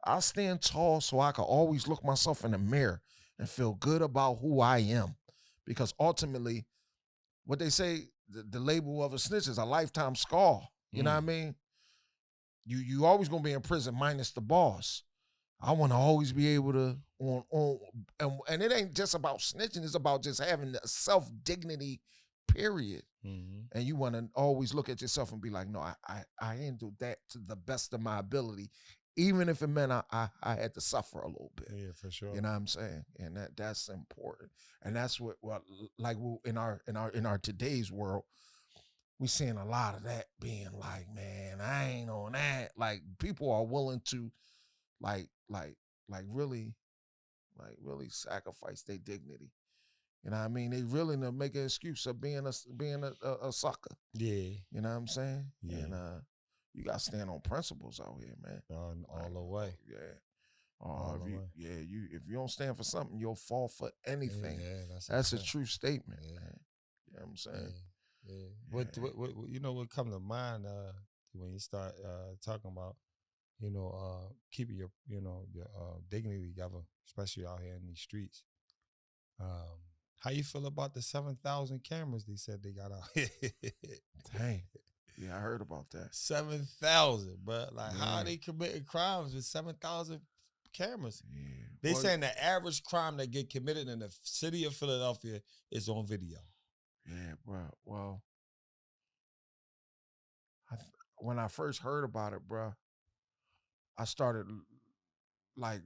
I stand tall so I can always look myself in the mirror and feel good about who I am. Because ultimately, what they say, the label of a snitch is a lifetime scar. You know what I mean? You always gonna be in prison minus the boss. I want to always be able to and it ain't just about snitching. It's about just having a self-dignity, period. And you want to always look at yourself and be like, no, I handled that to the best of my ability, even if it meant I had to suffer a little bit. Yeah, for sure. You know what I'm saying? And that's important. And that's what like in our today's world, we seeing a lot of that being like, man, I ain't on that. Like people are willing to really sacrifice their dignity. You know what I mean? They really make an excuse of being a sucker. Yeah. You know what I'm saying? Yeah. And you got to stand on principles out here, man. All the way. Yeah. If you don't stand for something, you'll fall for anything. Yeah, that's a true statement, man. You know what I'm saying? Yeah. What you know what come to mind when you start talking about, you know, keeping your dignity together, especially out here in these streets. How you feel about the 7,000 cameras they said they got out here? Dang. Yeah, I heard about that. 7,000, bro. Like, how are they committing crimes with 7,000 cameras? Yeah. They saying the average crime that get committed in the city of Philadelphia is on video. Yeah, bro. Well, when I first heard about it, bro, I started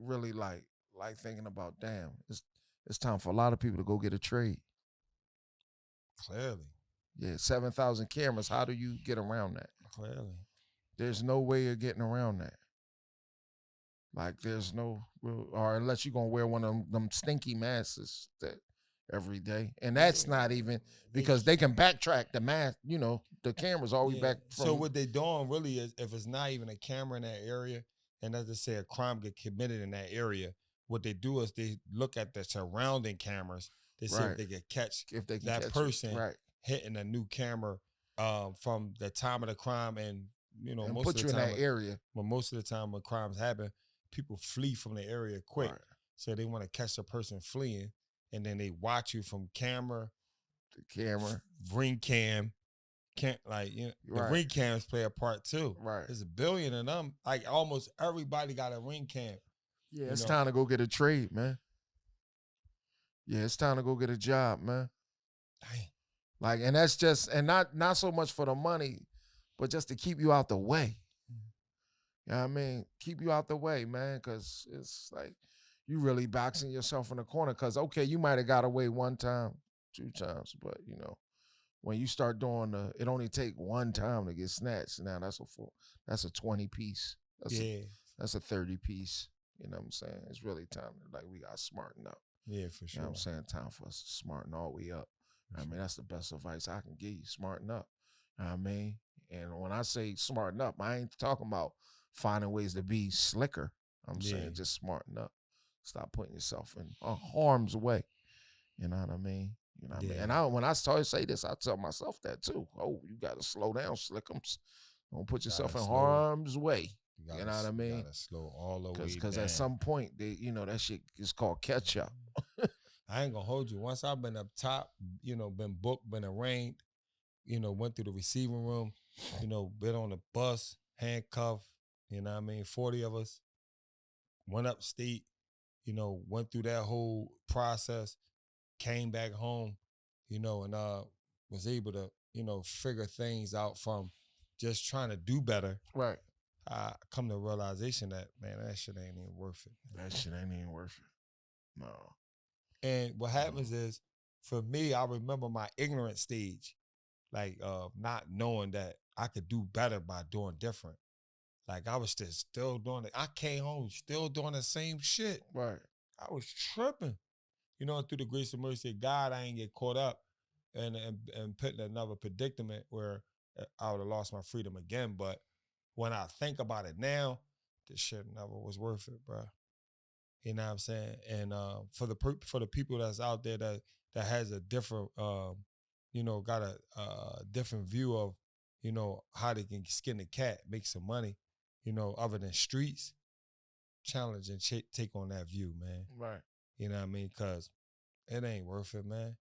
really thinking about, damn, it's time for a lot of people to go get a trade. Clearly. Yeah, 7,000 cameras. How do you get around that? Clearly. There's no way of getting around that. Like, there's no, or unless you're going to wear one of them stinky masks that every day. And that's not even, because they can backtrack the mask, you know, the camera's always back from. So what they doing really is, if it's not even a camera in that area, and as they say, a crime get committed in that area, what they do is they look at the surrounding cameras to see if they can catch that person hitting a new camera from the time of the crime, and you know, and most put of you the time in that area. But most of the time when crimes happen, people flee from the area quick. Right. So they want to catch the person fleeing, and then they watch you from camera to camera, ring cam. Can't, like, you know, the ring cams play a part too. Right. There's a billion of them. Like, almost everybody got a ring cam. Yeah, it's time to go get a trade, man. Yeah, it's time to go get a job, man. Dang. Like, and that's just, and not so much for the money, but just to keep you out the way. You know what I mean? Keep you out the way, man, because it's like you really boxing yourself in the corner. Because, okay, you might have got away one time, 2 times, but, you know, when you start doing it only take one time to get snatched. Now that's a 20 piece. That's a 30 piece. You know what I'm saying? It's really time to, like, we got to smarten up. Yeah, for sure. You know what I'm saying? Time for us to smarten all the way up. I mean, that's the best advice I can give you. Smarten up. You know what I mean? And when I say smarten up, I ain't talking about finding ways to be slicker. I'm saying just smarten up. Stop putting yourself in harm's way. You know what I mean? You know what I mean? And when I start to say this, I tell myself that too. Oh, you got to slow down, slickums. Don't put yourself in harm's way. You know what I mean? You gotta slow all the way down. Because at some point, that shit is called catch up. I ain't gonna hold you. Once I've been up top, been booked, been arraigned, went through the receiving room, been on the bus, handcuffed, 40 of us, went upstate, went through that whole process, came back home, and was able to, figure things out from just trying to do better. Right. I come to the realization that, man, that shit ain't even worth it. That shit ain't even worth it. No. And what happens is, for me, I remember my ignorant stage, like not knowing that I could do better by doing different. Like I was just still doing it. I came home still doing the same shit. Right. I was tripping. Through the grace and mercy of God, I ain't get caught up and put in another predicament where I would have lost my freedom again. But when I think about it now, this shit never was worth it, bro. You know what I'm saying? And for the people that's out there that has a different, got a different view of, how they can skin the cat, make some money, other than streets, challenge and take on that view, man. Right. You know what I mean? Because it ain't worth it, man.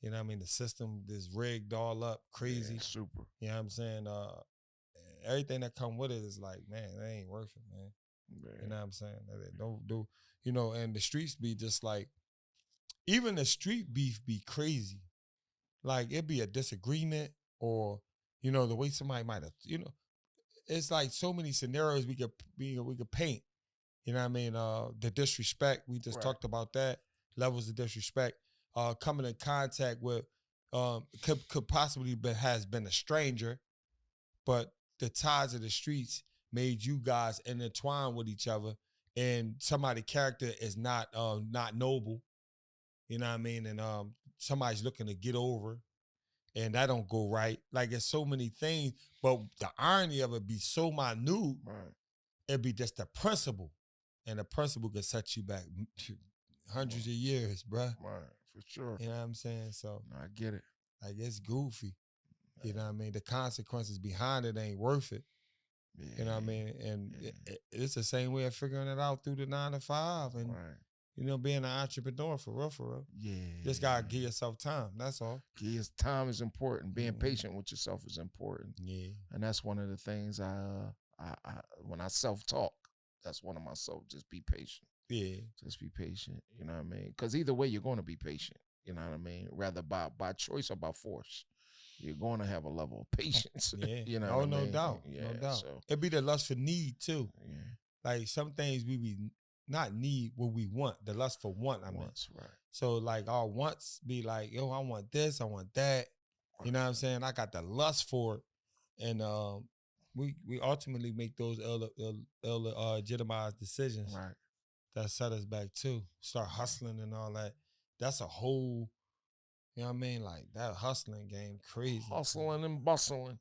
You know what I mean? The system is rigged all up, crazy. Yeah, super. You know what I'm saying? Everything that come with it is like, man, it ain't worth it, man. Yeah. You know what I'm saying? Don't do, and the streets be just like, even the street beef be crazy. Like it be a disagreement or, the way somebody might have, it's like so many scenarios we could paint. You know what I mean? The disrespect, we just talked about that. Levels of disrespect. Coming in contact with could possibly has been a stranger, but the ties of the streets made you guys intertwine with each other, and somebody's character is not noble. You know what I mean? And somebody's looking to get over, and that don't go right. Like there's so many things, but the irony of it be so minute. Right. It'd be just the principle. And the principle could set you back hundreds of years, bruh. Right, for sure. You know what I'm saying? So I get it. Like it's goofy. You know what I mean? The consequences behind it ain't worth it. Yeah. You know what I mean? And it's the same way of figuring it out through the 9 to 5 and being an entrepreneur for real. Yeah. Just gotta give yourself time. That's all. Time is important. Being patient with yourself is important. Yeah. And that's one of the things I when I self-talk, that's one of my just be patient. Yeah. Just be patient. You know what I mean? Because either way, you're going to be patient. You know what I mean? Rather by choice or by force. You're going to have a level of patience. Yeah. You know what I mean? No doubt. Yeah, no doubt. So. It'd be the lust for need, too. Yeah. Like some things we be not need what we want. The lust for want, I mean. Wants, right. So like our wants be like, yo, I want this, I want that. You know what I'm saying? I got the lust for it. And we ultimately make those legitimized decisions. Right. That set us back too. Start hustling and all that. That's a whole, you know what I mean? Like that hustling game, crazy. Hustling and bustling.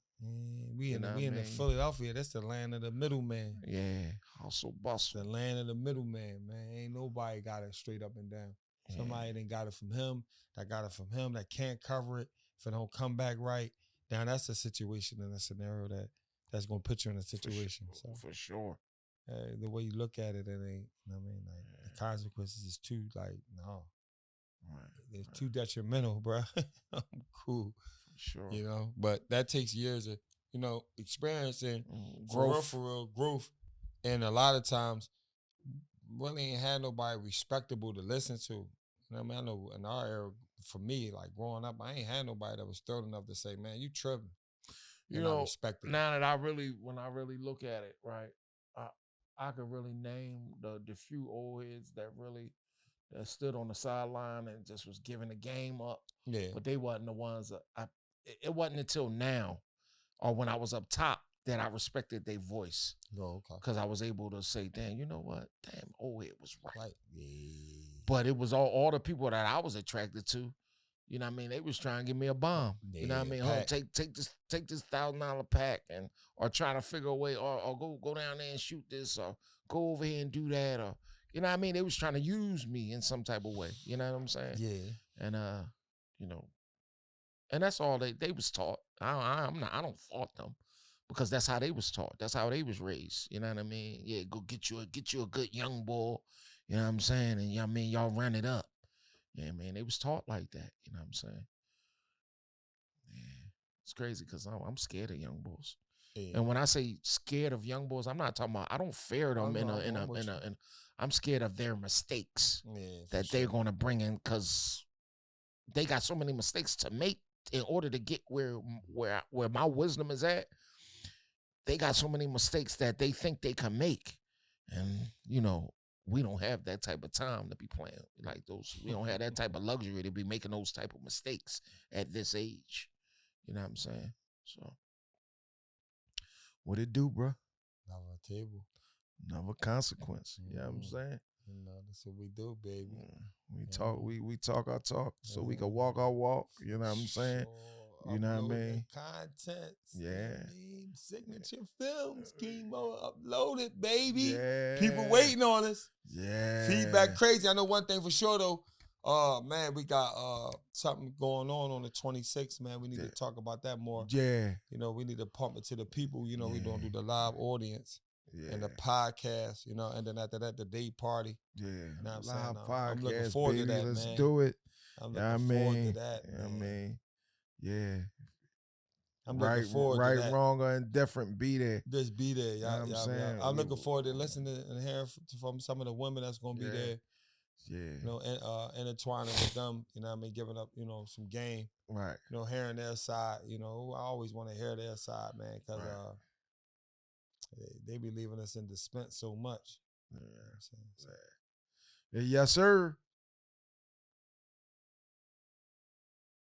We in the Philadelphia. That's the land of the middleman. Yeah, hustle, bustle. The land of the middleman, man. Ain't nobody got it straight up and down. Yeah. Somebody done got it from him. That got it from him. That can't cover it. If it don't come back right, now that's a situation and a scenario that's gonna put you in a situation. For sure. The way you look at it, it ain't. You know what I mean, like the consequences is too like no. Right. It's too detrimental, bro. I'm cool. For sure. You know, but that takes years of experience and growth. And a lot of times, really ain't had nobody respectable to listen to. You know what I mean? I know in our era, for me, like growing up, I ain't had nobody that was thorough enough to say, "Man, you tripping." You know, I respect it. Now that when I really look at it, right, I could really name the few old heads that stood on the sideline and just was giving the game up. Yeah. But they wasn't the ones it wasn't until now or when I was up top that I respected their voice. Oh, okay. Because I was able to say, damn, you know what? Damn, old head was right. Yeah. But it was all the people that I was attracted to. You know what I mean? They was trying to give me a bomb. Yeah, you know what I mean? Take this $1,000 pack or trying to figure a way or go down there and shoot this or go over here and do that or you know what I mean? They was trying to use me in some type of way. You know what I'm saying? Yeah. And and that's all they was taught. I don't fault them, because that's how they was taught. That's how they was raised. You know what I mean? Yeah, go get you a good young boy. You know what I'm saying? And I mean, y'all run it up. Yeah, man, they was taught like that. You know what I'm saying? Yeah, it's crazy because I'm scared of young boys. Yeah. And when I say scared of young boys, I'm not talking about I don't fear them I'm scared of their mistakes that they're gonna bring in because they got so many mistakes to make in order to get where my wisdom is at. They got so many mistakes that they think they can make, and you know we don't have that type of time to be playing like those. We don't have that type of luxury to be making those type of mistakes at this age. You know what I'm saying? So, what it do, bro? Another table, another consequence. You know what I'm saying? You know, that's what we do, baby. We talk, we talk our talk, so we can walk our walk. You know what I'm saying? You know what I mean? Content. Yeah. You know what I mean? Signature films, chemo uploaded, baby. Yeah. People waiting on us. Yeah. Feedback crazy. I know one thing for sure though. Man, we got something going on the 26th, man. We need to talk about that more. Yeah. You know, we need to pump it to the people. You know, we don't do the live audience. And the podcast, you know, and then after that, the day party. Yeah. You know what I'm live saying? podcast, I'm looking forward to that, Let's man. do it. I'm looking forward to that, man. I mean, yeah. I'm looking forward to that. Right, wrong, or indifferent, be there. Just be there. You know what I'm saying? I'm looking forward to listening and hearing from some of the women that's going to be there. Yeah. You know, intertwining with them, you know what I mean, giving up, you know, some game. Right. You know, hearing their side, you know, I always want to hear their side, man, because they be leaving us in suspense so much. Yeah. You know what I'm saying? So. Yes, sir.